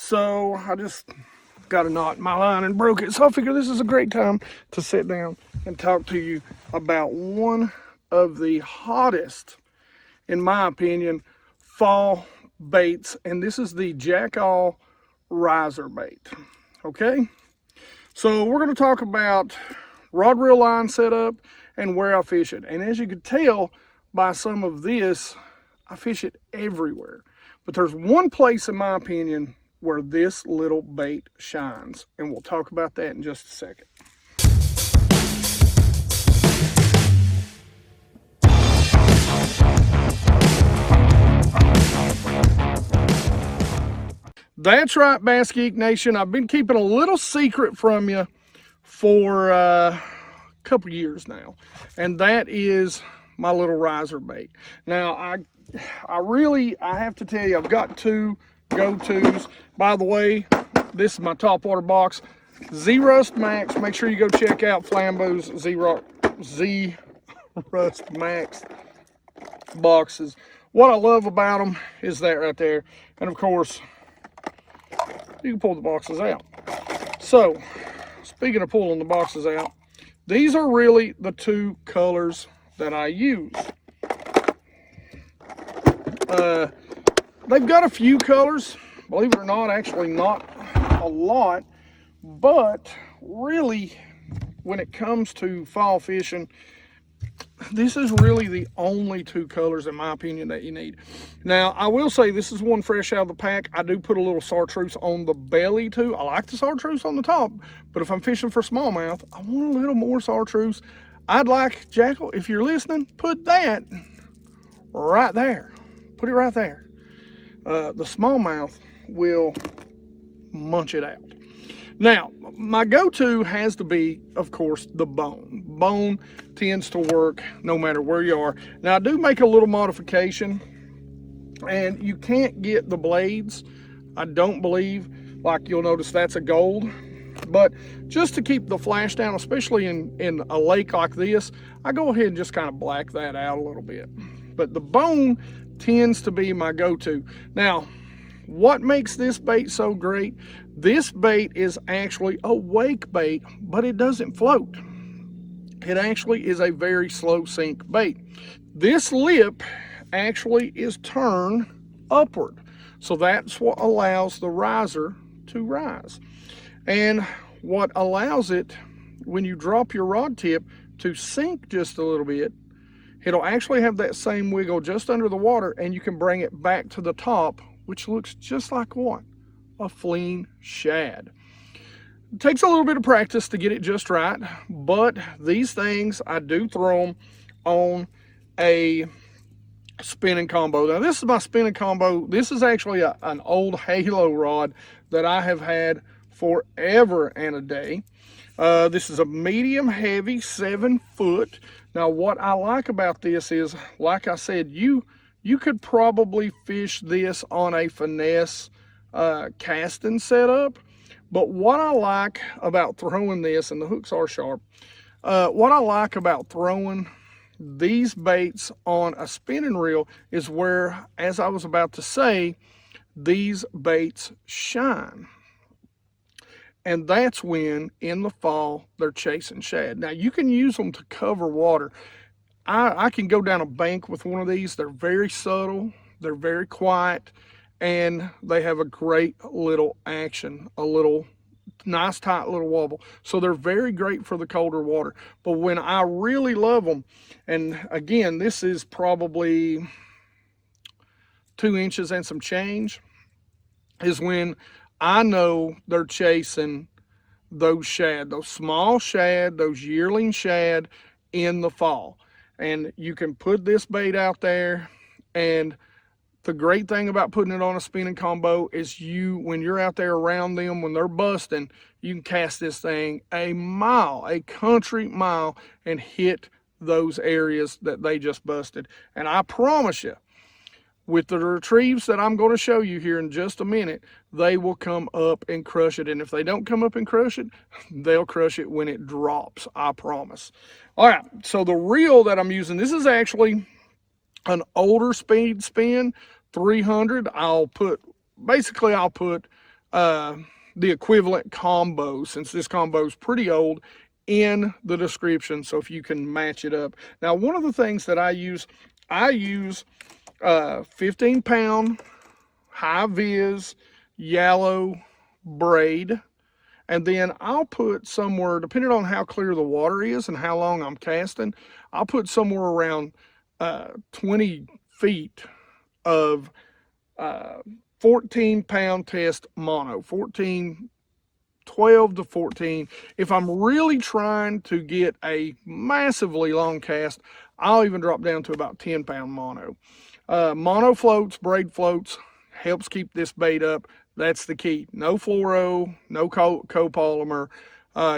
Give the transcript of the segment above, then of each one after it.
So I just got a knot in my line and broke it. So I figure this is a great time to sit down and talk to you about one of the hottest, in my opinion, fall baits. And this is the Jackall riser bait. Okay? So we're going to talk about rod reel line setup and where I fish it. And as you can tell by some of this, I fish it everywhere. But there's one place, in my opinion, where this little bait shines. And we'll talk about that in just a second. That's right, BassGeek Nation. I've been keeping a little secret from you for a couple years now. And that is my little riser bait. Now, I have to tell you, I've got two go-tos. By the way, this is my Topwater box, Z-Rust Max. Make sure you go check out Flambeau's Z-Rust Max boxes. What I love about them is that right there. And of course, you can pull the boxes out. So, speaking of pulling the boxes out, these are really the two colors that I use. They've got a few colors, believe it or not, actually not a lot, but really when it comes to fall fishing, this is really the only two colors, in my opinion, that you need. Now, I will say this is one fresh out of the pack. I do put a little Chartreuse on the belly too. I like the Chartreuse on the top, but if I'm fishing for smallmouth, I want a little more Chartreuse. I'd like, Jackall, if you're listening, put that right there. Put it right there. The smallmouth will munch it out. Now, my go-to has to be, of course, the bone. Bone tends to work no matter where you are. Now, I do make a little modification, and you can't get the blades, I don't believe. Like, you'll notice that's a gold. But just to keep the flash down, especially in a lake like this, I go ahead and just kind of black that out a little bit. But the bone tends to be my go-to. Now, what makes this bait so great? This bait is actually a wake bait, but it doesn't float. It actually is a very slow sink bait. This lip actually is turned upward. So that's what allows the riser to rise. And what allows it, when you drop your rod tip, to sink just a little bit, it'll actually have that same wiggle just under the water, and you can bring it back to the top, which looks just like what? A fleeing shad. It takes a little bit of practice to get it just right, but these things, I do throw them on a spinning combo. Now, this is my spinning combo. This is actually an old Halo rod that I have had forever and a day. This is a medium heavy 7-foot. Now, what I like about this is, like I said, you could probably fish this on a finesse casting setup. But what I like about throwing this, and the hooks are sharp, what I like about throwing these baits on a spinning reel is where, as I was about to say, these baits shine. And that's when, in the fall, they're chasing shad. Now, you can use them to cover water. I can go down a bank with one of these. They're very subtle. They're very quiet. And they have a great little action, a little nice, tight little wobble. So they're very great for the colder water. But when I really love them, and again, this is probably 2 inches and some change, is when I know they're chasing those shad, those small shad, those yearling shad in the fall. And you can put this bait out there, and the great thing about putting it on a spinning combo is when you're out there around them, when they're busting, you can cast this thing a mile, a country mile, and hit those areas that they just busted. And I promise you, with the retrieves that I'm going to show you here in just a minute, they will come up and crush it. And if they don't come up and crush it, they'll crush it when it drops, I promise. All right, so the reel that I'm using, this is actually an older speed spin, 300. I'll put the equivalent combo, since this combo is pretty old, in the description, so if you can match it up. Now, one of the things that I use 15-pound high vis yellow braid, and then I'll put somewhere, depending on how clear the water is and how long I'm casting, I'll put somewhere around 20 feet of 14-pound test mono, 12 to 14. If I'm really trying to get a massively long cast, I'll even drop down to about 10-pound mono. Mono floats, braid floats, helps keep this bait up. That's the key. No fluoro, no copolymer.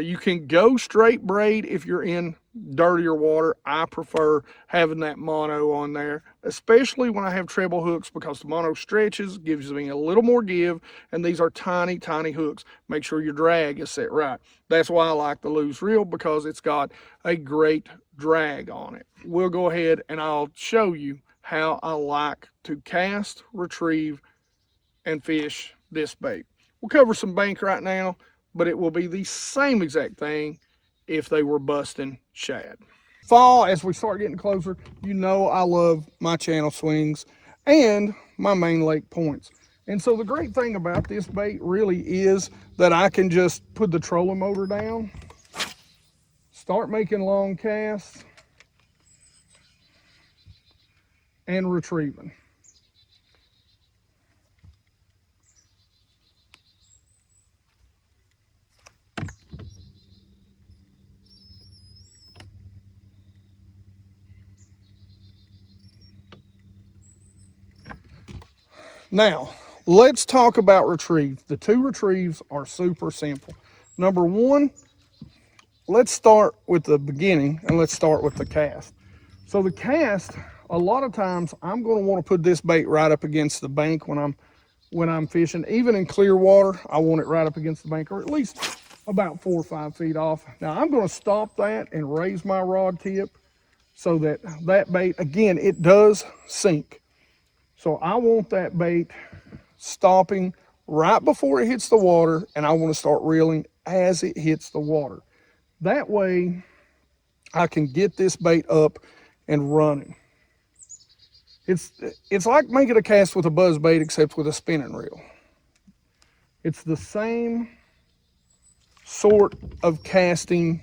You can go straight braid if you're in dirtier water. I prefer having that mono on there, especially when I have treble hooks, because the mono stretches, gives me a little more give, and these are tiny, tiny hooks. Make sure your drag is set right. That's why I like the Lews reel, because it's got a great drag on it. We'll go ahead and I'll show you how I like to cast, retrieve, and fish this bait. We'll cover some bank right now, but it will be the same exact thing if they were busting shad. Fall, as we start getting closer, you know I love my channel swings and my main lake points. And so the great thing about this bait really is that I can just put the trolling motor down, start making long casts, and retrieving. Now, let's talk about retrieve. The two retrieves are super simple. Number one, let's start with the beginning and let's start with the cast. So the cast, a lot of times I'm going to want to put this bait right up against the bank when I'm fishing. Even in clear water, I want it right up against the bank, or at least about 4 or 5 feet off. Now I'm going to stop that and raise my rod tip so that that bait, again, it does sink. So I want that bait stopping right before it hits the water, and I want to start reeling as it hits the water. That way I can get this bait up and running. It's like making a cast with a buzz bait, except with a spinning reel. It's the same sort of casting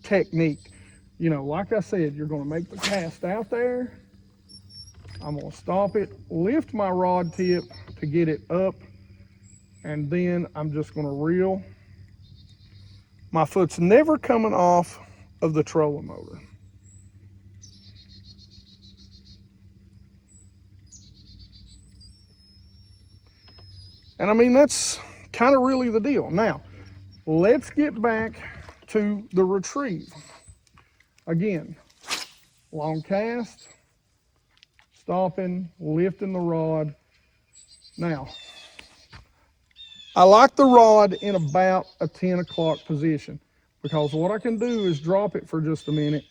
technique. You know, like I said, you're going to make the cast out there. I'm going to stop it, lift my rod tip to get it up, and then I'm just going to reel. My foot's never coming off of the trolling motor. And I mean, that's kind of really the deal. Now, let's get back to the retrieve. Again, long cast, stopping, lifting the rod. Now, I like the rod in about a 10 o'clock position, because what I can do is drop it for just a minute,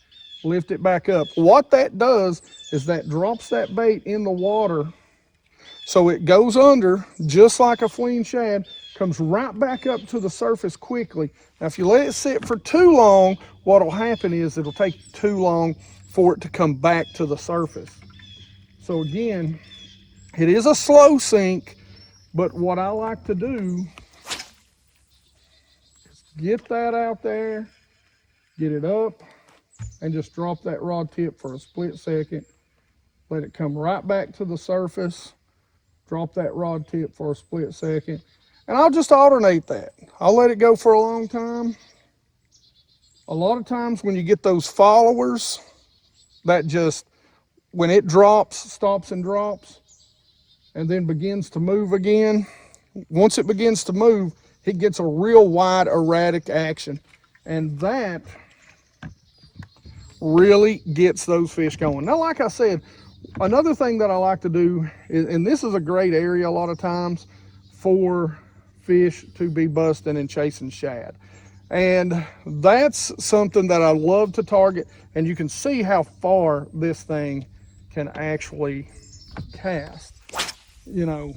lift it back up. What that does is that drops that bait in the water, so it goes under just like a fleeing shad, comes right back up to the surface quickly. Now, if you let it sit for too long, what will happen is it'll take too long for it to come back to the surface. So again, it is a slow sink, but what I like to do is get that out there, get it up, and just drop that rod tip for a split second. Let it come right back to the surface, drop that rod tip for a split second, and I'll just alternate that. I'll let it go for a long time. A lot of times when you get those followers, that just, when it drops, stops and drops, and then begins to move again, once it begins to move, it gets a real wide, erratic action. And that really gets those fish going. Now, like I said, another thing that I like to do, is, and this is a great area a lot of times for fish to be busting and chasing shad. And that's something that I love to target, and you can see how far this thing can actually cast. You know,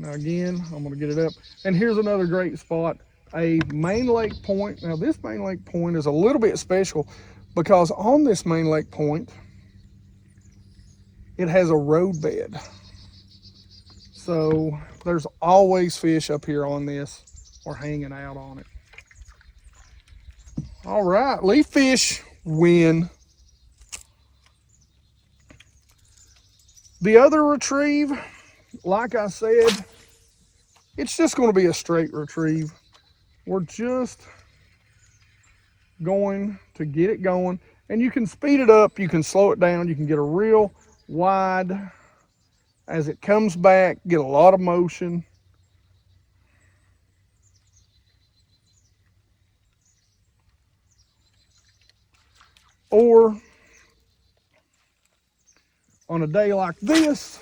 Now again, I'm gonna get it up. And here's another great spot, a main lake point. Now this main lake point is a little bit special because on this main lake point, it has a road bed. So there's always fish up here on this or hanging out on it. All right, leaf fish win. The other retrieve, like I said, it's just going to be a straight retrieve. We're just going to get it going. And you can speed it up, you can slow it down, you can get a real wide as it comes back, get a lot of motion. Or on a day like this,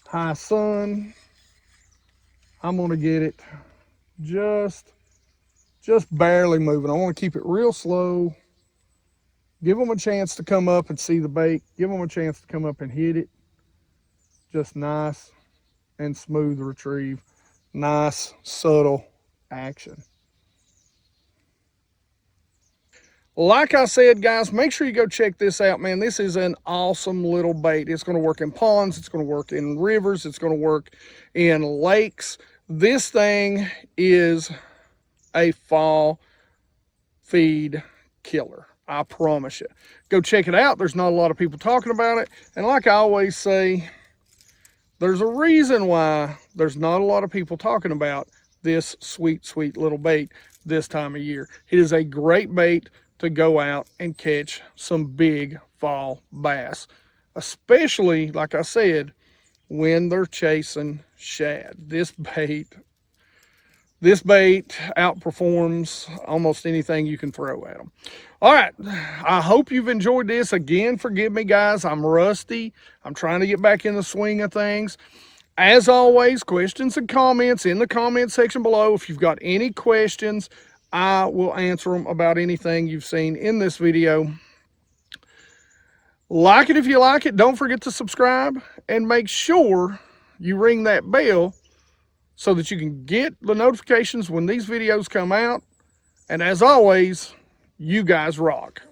high sun, I'm gonna get it just barely moving. I want to keep it real slow. Give them a chance to come up and see the bait. Give them a chance to come up and hit it. Just nice and smooth retrieve. Nice, subtle action. Like I said, guys, make sure you go check this out, man. This is an awesome little bait. It's going to work in ponds. It's going to work in rivers. It's going to work in lakes. This thing is a fall feed killer. I promise you. Go check it out. There's not a lot of people talking about it. And like I always say, there's a reason why there's not a lot of people talking about this sweet, sweet little bait this time of year. It is a great bait to go out and catch some big fall bass, especially, like I said, when they're chasing shad. This bait outperforms almost anything you can throw at them. All right, I hope you've enjoyed this. Again, forgive me, guys, I'm rusty. I'm trying to get back in the swing of things. As always, questions and comments in the comment section below. If you've got any questions, I will answer them about anything you've seen in this video. Like it if you like it. Don't forget to subscribe and make sure you ring that bell so that you can get the notifications when these videos come out. And as always, you guys rock.